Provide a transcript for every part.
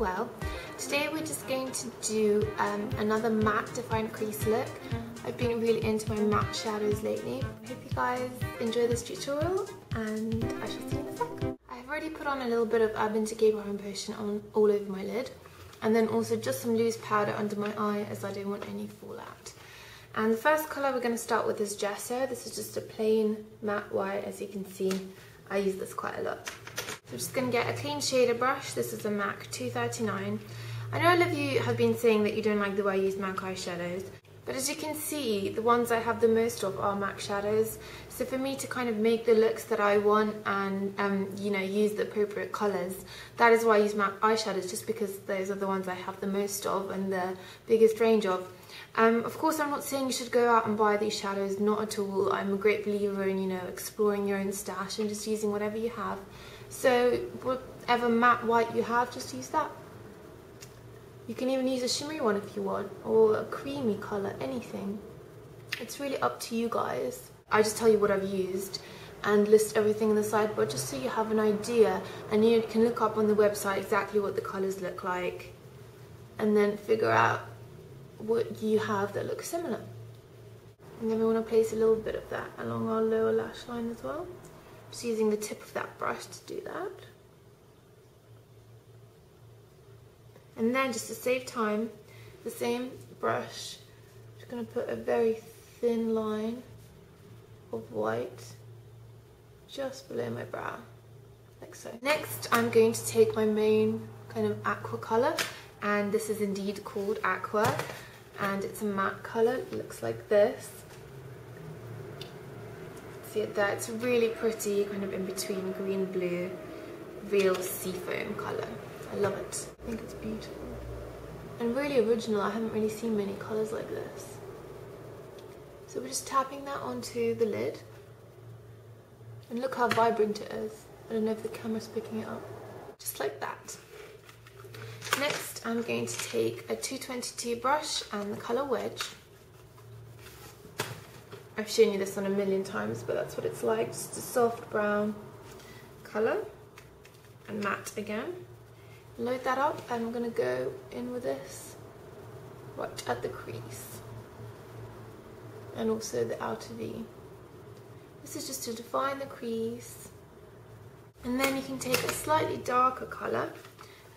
Well, today we're just going to do another matte defined crease look. I've been really into my matte shadows lately. I hope you guys enjoy this tutorial and I shall see you in a sec. I've already put on a little bit of Urban Decay Prime Potion on all over my lid, and then also just some loose powder under my eye as I don't want any fallout. And the first colour we're going to start with is Gesso. This is just a plain matte white. As you can see, I use this quite a lot. So I'm just going to get a clean shader brush. This is a MAC 239. I know a lot of you have been saying that you don't like the way I use MAC eyeshadows, but as you can see, the ones I have the most of are MAC shadows. So for me to kind of make the looks that I want and you know, use the appropriate colours, that is why I use MAC eyeshadows, just because those are the ones I have the most of and the biggest range of. Of course, I'm not saying you should go out and buy these shadows, not at all. I'm a great believer in, you know, exploring your own stash and just using whatever you have. So whatever matte white you have, just use that. You can even use a shimmery one if you want, or a creamy colour, anything. It's really up to you guys. I just tell you what I've used and list everything in the sideboard just so you have an idea, and you can look up on the website exactly what the colours look like and then figure out what you have that looks similar. And then we want to place a little bit of that along our lower lash line as well. Just using the tip of that brush to do that. And then, just to save time, the same brush, I'm just going to put a very thin line of white just below my brow, like so. Next, I'm going to take my main kind of aqua colour, and this is indeed called Aqua, and it's a matte colour. It looks like this. See it there? It's really pretty, kind of in between green and blue, real seafoam colour. I love it. I think it's beautiful and really original. I haven't really seen many colours like this. So we're just tapping that onto the lid, and look how vibrant it is. I don't know if the camera's picking it up. Just like that. Next, I'm going to take a 222 brush and the colour Wedge. I've shown you this on a million times, but that's what it's like. Just a soft brown colour and matte again. Load that up, and I'm going to go in with this right at the crease and also the outer V. This is just to define the crease. And then you can take a slightly darker colour.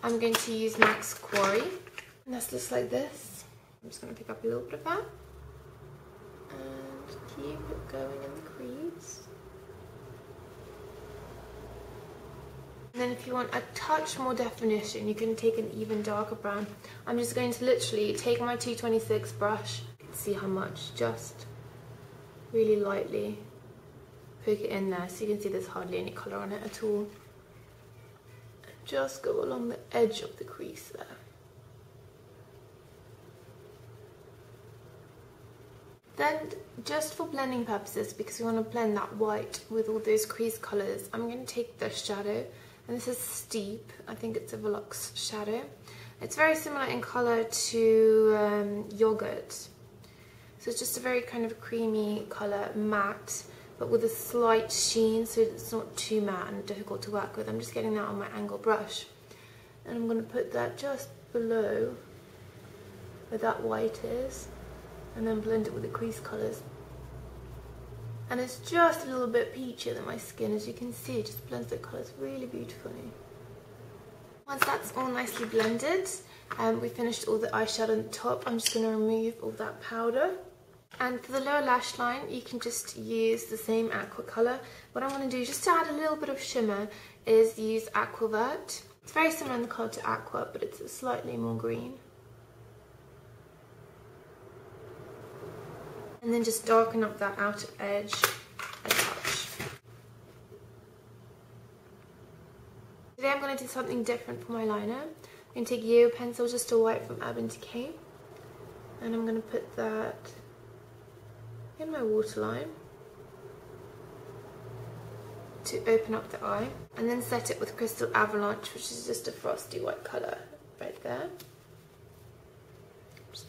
I'm going to use MAC's Quarry, and this looks like this. I'm just going to pick up a little bit of that and keep it going in the crease. And then if you want a touch more definition, you can take an even darker brown. I'm just going to literally take my 226 brush, you can see how much, just really lightly poke it in there, so you can see there's hardly any colour on it at all. And just go along the edge of the crease there. Then, just for blending purposes, because we want to blend that white with all those crease colours, I'm going to take this shadow. And this is Steep. I think it's a Velux shadow. It's very similar in colour to Yogurt. So it's just a very kind of creamy colour, matte, but with a slight sheen, so it's not too matte and difficult to work with. I'm just getting that on my angle brush. And I'm going to put that just below where that white is, and then blend it with the crease colours. And it's just a little bit peachier than my skin. As you can see, it just blends the colours really beautifully. Once that's all nicely blended, we finished all the eyeshadow on the top. I'm just going to remove all that powder. And for the lower lash line, you can just use the same aqua colour. What I'm going to do, just to add a little bit of shimmer, is use Aquavert. It's very similar in the colour to Aqua, but it's slightly more green. And then just darken up that outer edge a touch. Today I'm going to do something different for my liner. I'm going to take Yeyo pencil, just a white from Urban Decay, and I'm going to put that in my waterline to open up the eye, and then set it with Crystal Avalanche, which is just a frosty white colour right there.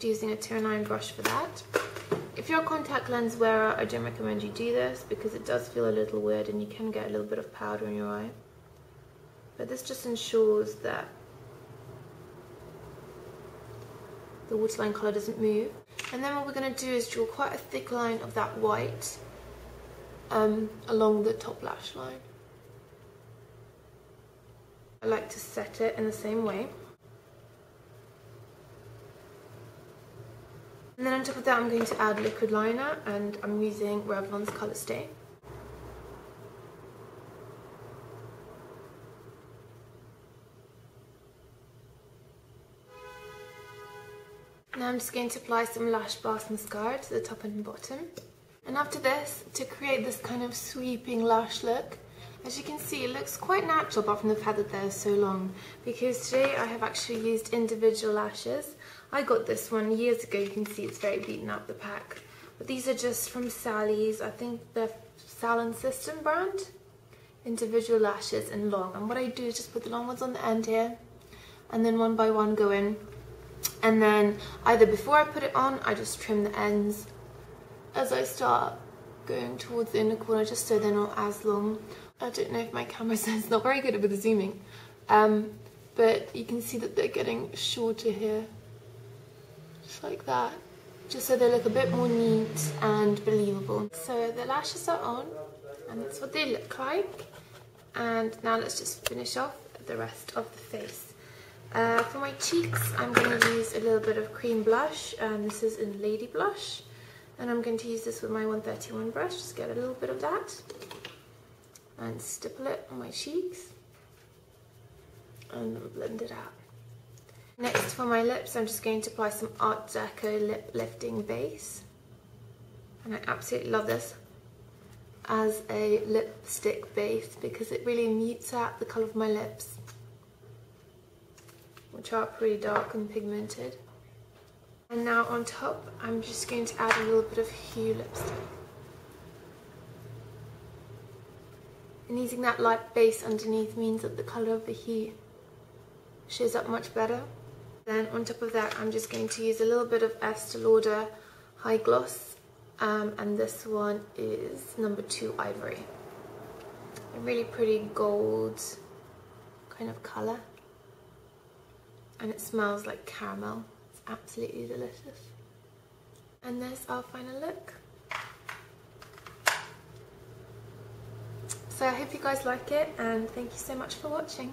just using a 209 brush for that. If you're a contact lens wearer, I don't recommend you do this because it does feel a little weird and you can get a little bit of powder in your eye. But this just ensures that the waterline colour doesn't move. And then what we're going to do is draw quite a thick line of that white along the top lash line. I like to set it in the same way. And then on top of that I'm going to add liquid liner, and I'm using Revlon's Colourstay. Now I'm just going to apply some lashblast mascara to the top and bottom. And after this, to create this kind of sweeping lash look, as you can see it looks quite natural apart from the fact that they're so long, because today I have actually used individual lashes. I got this one years ago, you can see it's very beaten up, the pack. But these are just from Sally's, I think the Salon System brand. Individual lashes and long. And what I do is just put the long ones on the end here, and then one by one go in. And then either before I put it on, I just trim the ends as I start going towards the inner corner, just so they're not as long. I don't know if my camera says it's not very good with the zooming, but you can see that they're getting shorter here, just like that, just so they look a bit more neat and believable. So the lashes are on, and that's what they look like. And now let's just finish off the rest of the face. For my cheeks, I'm going to use a little bit of cream blush, and this is in Ladyblush. And I'm going to use this with my 131 brush, just get a little bit of that. And stipple it on my cheeks. And then blend it out. Next, for my lips, I'm just going to apply some Art Deco Lip Lifting Base. And I absolutely love this as a lipstick base because it really mutes out the colour of my lips, which are pretty dark and pigmented. And now on top, I'm just going to add a little bit of Hue lipstick. And using that light base underneath means that the colour of the hue shows up much better. Then on top of that, I'm just going to use a little bit of Estee Lauder High Gloss, and this one is number 2 Ivory. A really pretty gold kind of colour. And it smells like caramel. It's absolutely delicious. And there's our final look. So I hope you guys like it, and thank you so much for watching.